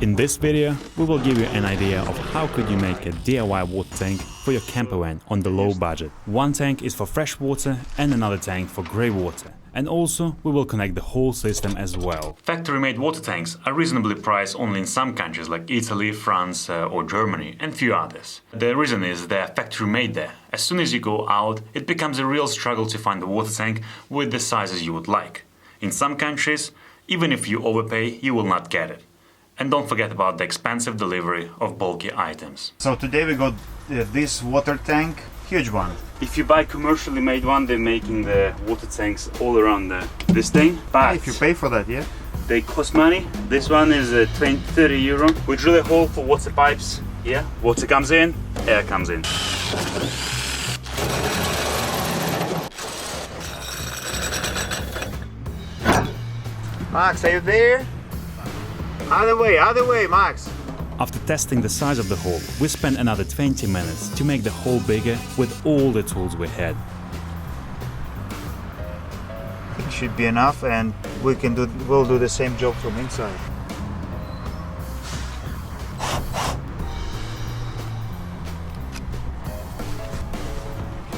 In this video, we will give you an idea of how could you make a DIY water tank for your camper van on the low budget. One tank is for fresh water and another tank for grey water. And also, we will connect the whole system as well. Factory-made water tanks are reasonably priced only in some countries like Italy, France or Germany and few others. The reason is they are factory-made there. As soon as you go out, it becomes a real struggle to find the water tank with the sizes you would like. In some countries, even if you overpay, you will not get it. And don't forget about the expensive delivery of bulky items. So today we got this water tank, huge one. If you buy commercially made one, they're making the water tanks all around this thing. But If you pay for that, yeah? they cost money. This one is 30 euro. We drill a hole for water pipes. Yeah, water comes in, air comes in. Max, are you there? Other way, Max. After testing the size of the hole, we spent another 20 minutes to make the hole bigger with all the tools we had. It should be enough, and we'll do the same job from inside.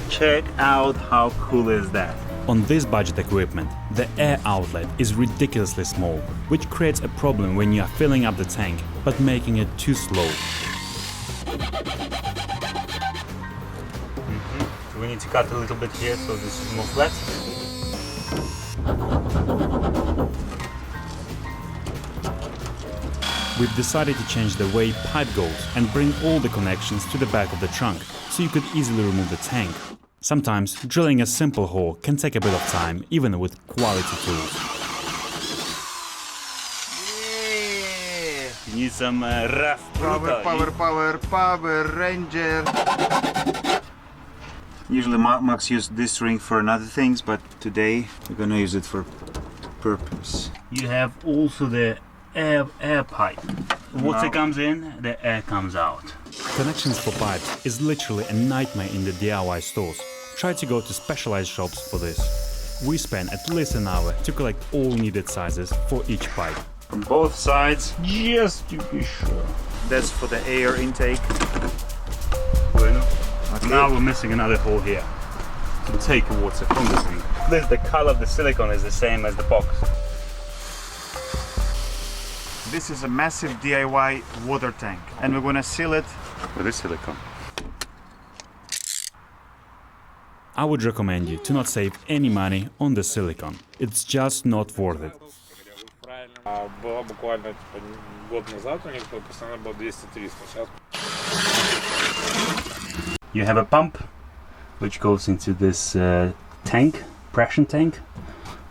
Check out how cool is that. On this budget equipment, the air outlet is ridiculously small, which creates a problem when you are filling up the tank, but making it too slow. So we need to cut a little bit here so this is more flat. We've decided to change the way pipe goes and bring all the connections to the back of the trunk, so you could easily remove the tank. Sometimes drilling a simple hole can take a bit of time, even with quality tools. Yeah. You need some rough Power Ranger. Usually Max used this ring for other things, but today we're gonna use it for purpose. You have also the air pipe. Water comes in, the air comes out. Connections for pipes is literally a nightmare in the DIY stores. Try to go to specialized shops for this. We spent at least an hour to collect all needed sizes for each pipe. From both sides, just to be sure. That's for the air intake. Bueno. Okay. Now we're missing another hole here to take water from the thing. The color of the silicone is the same as the box. This is a massive DIY water tank, and we're gonna seal it. With this silicone. I would recommend you to not save any money on the silicone. It's just not worth it. Была буквально год назад у них постоянно было 200-300. Сейчас You have a pump which goes into this tank, pressure tank.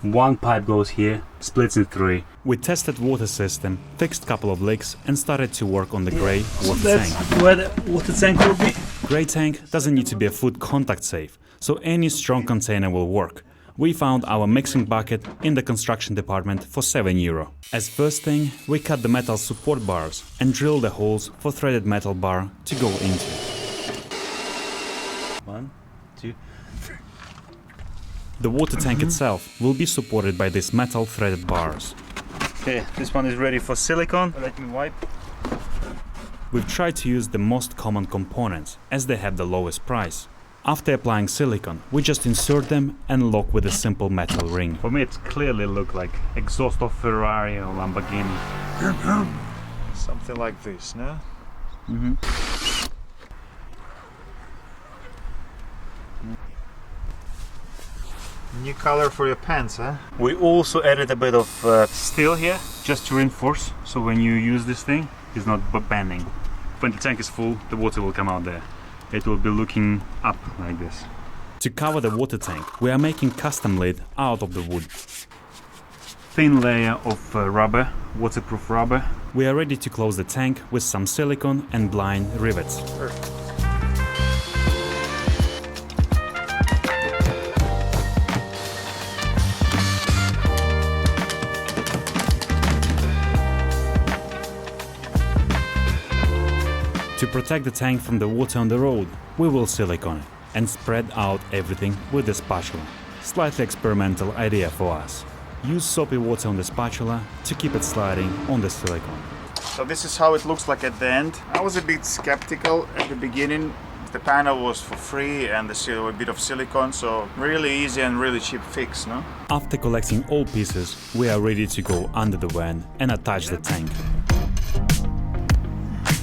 One pipe goes here, splits in three. We tested water system, fixed couple of leaks and started to work on the grey water tank. where the water tank will be. Grey tank doesn't need to be a foot contact safe, so any strong container will work. We found our mixing bucket in the construction department for 7 euro. As first thing, we cut the metal support bars and drill the holes for threaded metal bar to go into. 1, 2. The water tank itself will be supported by these metal threaded bars. Okay, this one is ready for silicone. Let me wipe. We've tried to use the most common components, as they have the lowest price. After applying silicone, we just insert them and lock with a simple metal ring. For me it clearly looked like exhaust of Ferrari or Lamborghini. Something like this, no? New color for your pants, huh? We also added a bit of steel here, just to reinforce, so when you use this thing, it's not bending. When the tank is full, the water will come out there. It will be looking up like this. To cover the water tank, we are making custom lid out of the wood. Thin layer of rubber, waterproof rubber. We are ready to close the tank with some silicone and blind rivets. Perfect. To protect the tank from the water on the road, we will silicone it and spread out everything with the spatula. Slightly experimental idea for us. Use soapy water on the spatula to keep it sliding on the silicone. So this is how it looks like at the end. I was a bit skeptical at the beginning. The panel was for free and a bit of silicone, so really easy and really cheap fix, no? After collecting all pieces, we are ready to go under the van and attach the tank.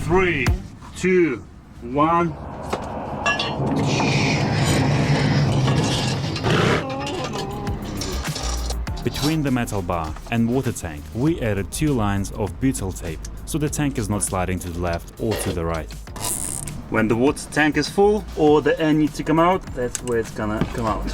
3, 2, 1. Between the metal bar and water tank, we added 2 lines of butyl tape, so the tank is not sliding to the left or to the right. When the water tank is full or the air needs to come out, that's where it's gonna come out.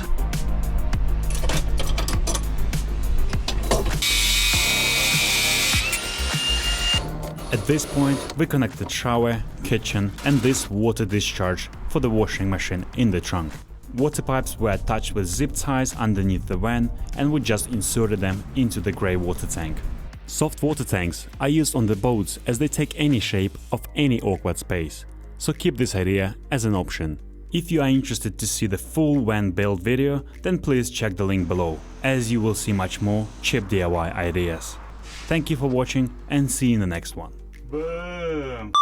At this point, we connected shower, kitchen and this water discharge for the washing machine in the trunk. Water pipes were attached with zip ties underneath the van and we just inserted them into the grey water tank. Soft water tanks are used on the boats as they take any shape of any awkward space, so keep this idea as an option. If you are interested to see the full van build video, then please check the link below, as you will see much more cheap DIY ideas. Thank you for watching and see you in the next one. Boom!